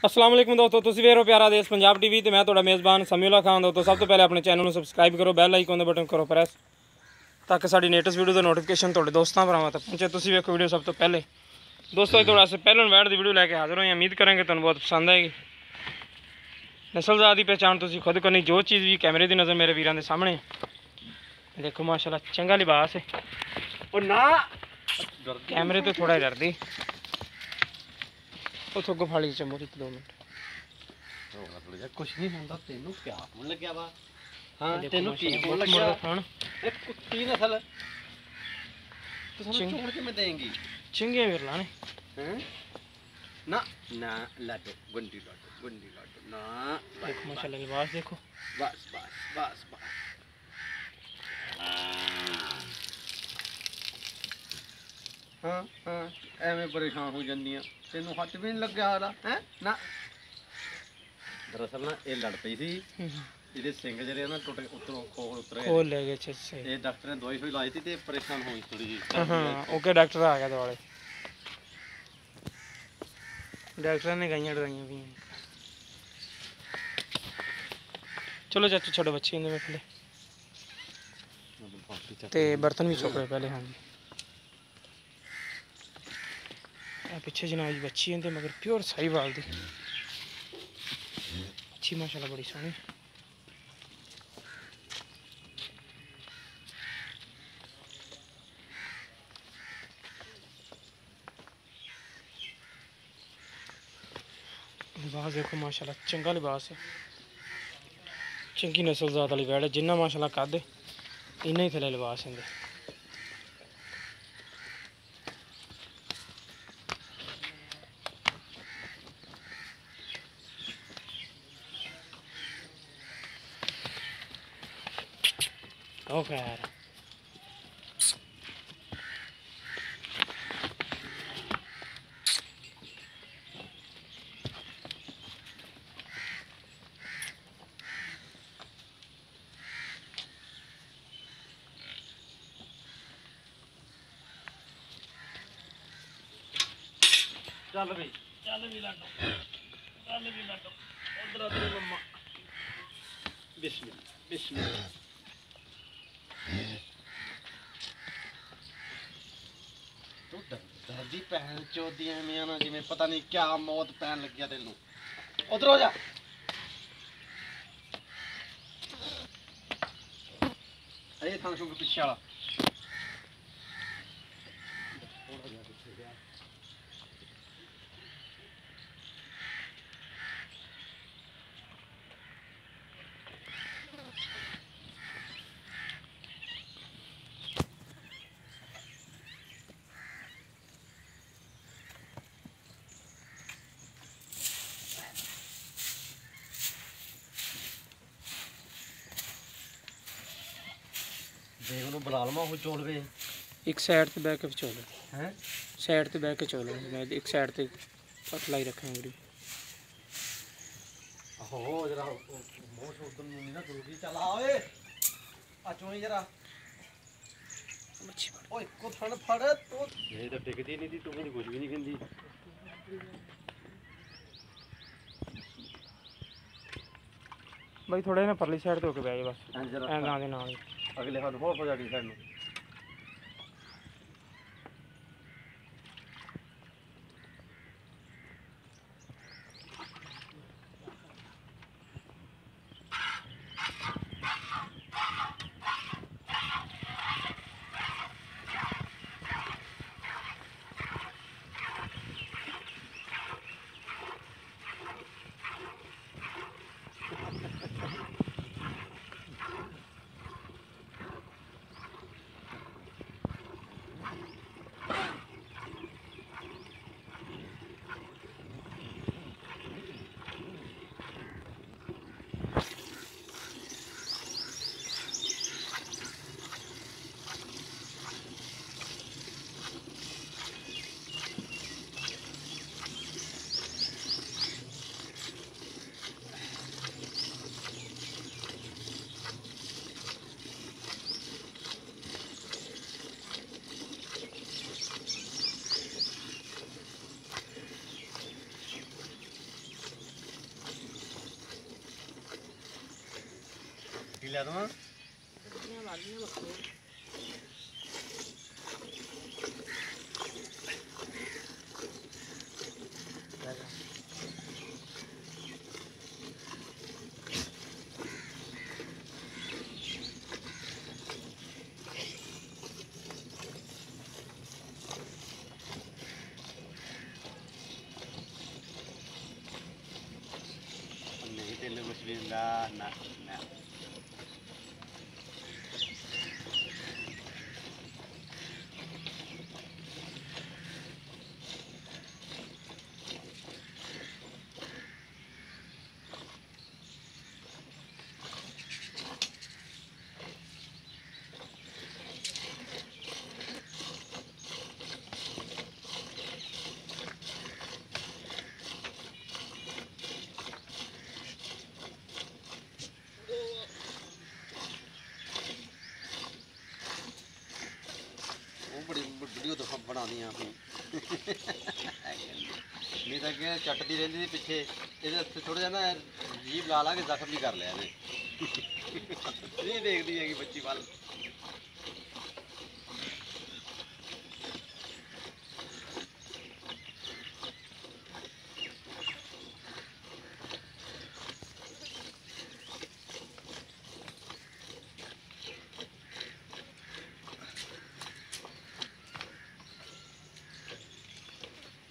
अस्सलाम वालेकुम दोस्तों, तुसीं वेख रहे हो प्यारा देश पंजाब टीवी ते मैं तुहाडा मेज़बान समीउल्लाह खान। दोस्तों सब तो पहले अपने चैनल को सबसक्राइब करो, बैल आइकन दे बटन करो प्रेस ताकि साडी लेटेस्ट वीडियो दा नोटिफिकेशन तुहाडे दोस्तां भरावां तक पहुंचे। तुसीं वेखो वीडियो सब तो पहले। दोस्तों तुहाडे वास्ते पहले वैट दी वीडियो लैके हाज़र होई। उम्मीद करेंगे तुहानूं बहुत पसंद आएगी। नस्लज़ात दी पहचान तुसीं खुद करनी, जो चीज़ भी कैमरे दी नज़र मेरे वीरां दे सामने देखो माशाल्लाह चंगा लिबास है। और ना कैमरे तो थोड़ा डरदी उस अगों फाड़ी चंबो 2 मिनट कुछ नहीं होंदा। तेनू क्या होने लग्या वा? हां तेनू की होने लग्या? एक कुत्ती नस्ल तो सानू छोड़ के मैं देंगी चिंगे फिर लाने हैं ना ना लाटो गुंडी लाटो ना। देखो माशाल्लाह लिबास देखो। बस बस बस बस हाँ हाँ एवें परेशान हो जांदियां। तेनू हट भी नहीं लग्या हारा हैं ना। दरअसल ना ये लड़ पई सी, ਇਹਦੇ ਸਿੰਘ ਜਿਹੜੇ ਨਾ ਟੁੱਟ ਉਤਰੋਂ ਉਤਰ ਗਏ। खोल ले गए अच्छे से। ਇਹ ਡਾਕਟਰ ਨੇ ਦਵਾਈ ਹੋਈ ਲਾਈ ਸੀ ਤੇ ਪਰੇਸ਼ਾਨ ਹੋਈ ਥੋੜੀ ਜੀ। हाँ ओके डॉक्टर आ गया दोबारा। डॉक्टर ने गाइयां डराइयां भी हैं। चलो चाचू छोड़ो बच्चे इन्हें पहले ते बर्तन भी चुक रहे पहले। हाँ जी पीछे जनाब जी बच्ची है मगर प्योर साहिवाल दी अच्छी माशाल्लाह बड़ी सोहनी। लिबास देखो माशाल्लाह चंगा लिबास है, चंगी नस्ल ज़ात वाली वैड़ है। जिन्ना माशाल्लाह कद इन्ना ही थले लिबास इनदे। ओ खैर चल भी लाटो उधर उधर मम्मा बिस्मिल्लाह बिस्मिल्लाह। तू डरदी भैन चोदी एवें ना जिवें पता नहीं क्या मौत पैन लग्या तेनू। उधर हो जा अरे थां शुगर पिछे वाला देख ਉਹਨੂੰ ਬੁਲਾ ਲਵਾਂ ਉਹ ਚੋਲ ਵੇ। एक साइड से बैक चोलो हैं साइड से बैक चोलो। मैं एक साइड से पतला ही रखेंगे। आहो जरा मोश उधर नहीं ना जरूरी चला ओए आ चोई जरा मच्छी ओए को थन फड़ तो ये तो टिकदी नहीं थी। तू मेरी कुछ भी नहीं कहंदी भाई थोड़े ना परली साइड तो होके बैठ बस जरा ना दे ना अगले हाथ बहुत पजाड़ी साइड में। ਲਿਆ ਦਵਾਂ ਨਹੀਂ ਤੈਨੂੰ ਕੁਛ ਵੀ ਹੁੰਦਾ ਨਾ ਨਾ बड़ी वीडियो तो बना दी नहीं तो अगे चटती रही थी पिछे ये थोड़ा जा ना जीभ ला ला के जख्म भी कर लिया नहीं देखती है कि बच्ची वाल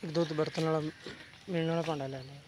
एक दुध बर्तन वाला मिलने वाला भांडा ले लिया।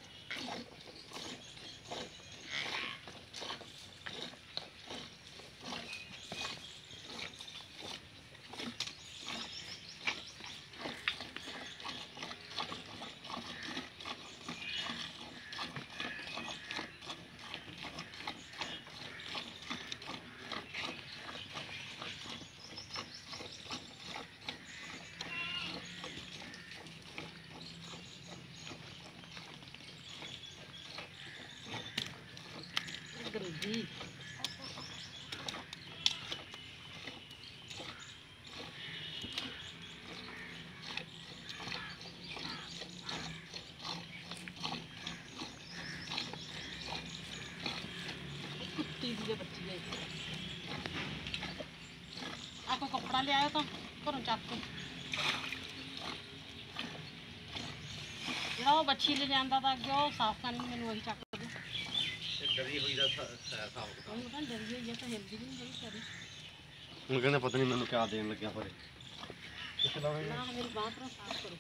आपको कपड़ा ले आया तो घरों चक के जो बच्ची ले जाता था अगे साफ करनी मैंने वही चक दे डरी हुई दा साफ डरी हुई है तो हिलदी नहीं बड़ी करी ਹੁਣ ਕਹਿੰਦਾ ਪਤਾ ਨਹੀਂ ਮੈਨੂੰ ਕਿਆ ਦੇਣ ਲੱਗਿਆ ਪਰੇ ना मेरी बात पर साफ करो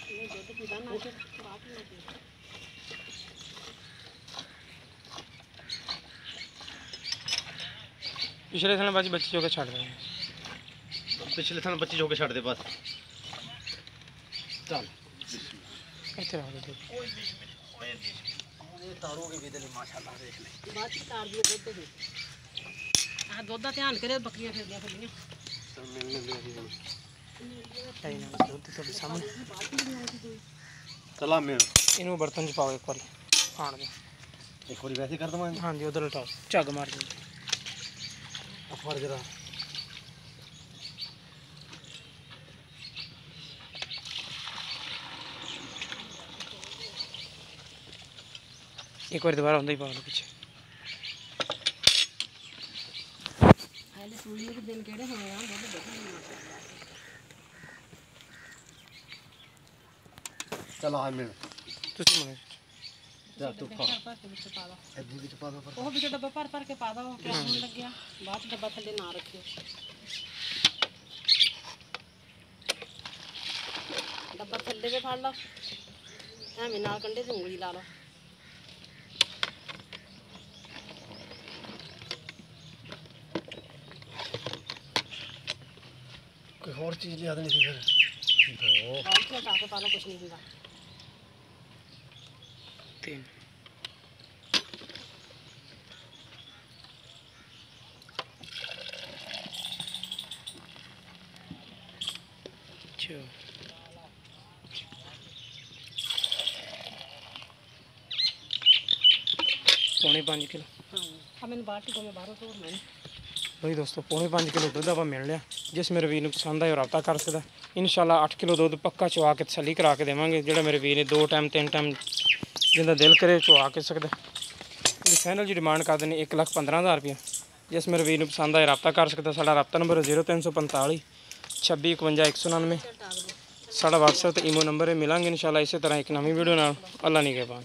ये जो तो पीदा ना के बात ही नहीं पिछले साल बाजी बच्ची जो के छड़ दें पिछले साल बच्ची जो के छड़ दे बस चल ਇੱਥੇ ਰੱਖ ਦੇ ਇਹ ਤਾਰੂ ਕੇ ਵੀ ਤੇ ਮਾਸ਼ਾਅੱਲਾ ਦੇਖ ਲੈ बात ही तार दिए दुध दे आ दुध का ध्यान करे बकरियां फिरदियां फिरदियां ਮਿਲਣੇ ਦੇ ਅਸੀਂ ਚਾਹੀ ਨਾ ਦੁੱਧ ਤੁਹਾਡੇ ਸਾਹਮਣੇ ਚਲਾ ਮਿਲ ਇਹਨੂੰ ਬਰਤਨ 'ਚ ਪਾਓ ਇੱਕ ਵਾਰੀ ਖਾਣ ਦੇ ਇੱਕ ਵਾਰੀ ਵੈਸੇ ਕਰ ਦਵਾਂ ਹਾਂਜੀ ਉਧਰ ਲਟਾਓ ਝੱਗ ਮਾਰ ਦਿਓ ਆ ਫੜ ਜਰਾ एक बार दोबारा ਹੁੰਦਾ ਹੀ ਪਾ ਲਓ ਪਿੱਛੇ पहले सूली के दिन केड़े होए आ दुध देखो ਚਲ ਆ ਮਿਲ ਤੁਸੀਂ ਮਨੇ ਜਾ ਤੂੰ ਖਾ पर के विच पा दो ਅੱਧੀ ਵਿੱਚ ਪਾ ਦੋ ਉਹ ਵੀ ਡੱਬਾ ਭਰ ਕੇ ਪਾ ਦੋ ਕਿ ਹੁਣ ਲੱਗਿਆ ਬਾਅਦ ਚ ਡੱਬਾ ਥੱਲੇ ਨਾ ਰੱਖਿਓ ਡੱਬਾ ਥੱਲੇ ਤੇ ਫੜ ਲਓ ਐਵੇਂ ਨਾਲ ਕੰਡੇ ਤੇ ਉਂਗਲੀ ਲਾ ਲਓ ਕੋਈ ਹੋਰ ਚੀਜ਼ ਲਿਆ ਦੇਣੀ ਸੀ ਫਿਰ ਬਾਅਦ ਚ ਹਟਾ ਕੇ ਪਾ ਲਓ ਕੁਛ ਨਹੀਂ ਹੁੰਦਾ 3 4 ਪੌਣੇ 5 ਕਿਲੋ ਹਾਂ ਆ ਮੈਨੂੰ ਬਾਅਦ ਚ ਤੋਂ ਮੈਂ ਬਾਹਰੋਂ ਤੋੜਨਾ ਬਈ ਦੋਸਤੋ ਪੌਣੇ 5 ਕਿਲੋ ਦੁੱਧ ਆਪਾਂ ਮਿਲ ਲਿਆ ਜਿਸ ਮੇਰੇ ਵੀਰ ਨੂੰ ਪਸੰਦ ਆਏ ਉਹ ਰਾਬਤਾ ਕਰ ਸਕਦਾ। ਇਨਸ਼ਾਅੱਲਾ 8 ਕਿਲੋ ਦੁੱਧ ਪੱਕਾ ਚਵਾ ਕੇ ਤਸੱਲੀ ਕਰਾ ਕੇ ਦੇਵਾਂਗੇ। ਜਿਹੜਾ ਮੇਰੇ ਵੀਰ ਨੇ 2 ਟਾਈਮ 3 ਟਾਈਮ ਜਿੰਦਾ ਦਿਲ ਕਰੇ ਚਵਾ ਕੇ ਸਕਦਾ। ਇਹਦੀ ਫਾਈਨਲ ਜੀ ਡਿਮਾਂਡ ਕਰਦੇ ਨੇ 1,15,000 ਰੁਪਇਆ। ਜਿਸ ਮੇਰੇ ਵੀਰ ਨੂੰ ਪਸੰਦ ਆਏ ਰਾਬਤਾ ਕਰ ਸਕਦਾ। ਸਾਡਾ ਰਾਬਤਾ ਨੰਬਰ 0345 26 51 199। ਸਾਡਾ WhatsApp ਤੇ ਈਮੋ ਨੰਬਰ ਹੈ। ਮਿਲਾਂਗੇ ਇਨਸ਼ਾਅੱਲਾ ਇਸੇ ਤਰ੍ਹਾਂ ਇੱਕ ਨਵੀਂ ਵੀਡੀਓ ਨਾਲ। ਅੱਲਾ ਨਿਗਹਿਬਾਨ।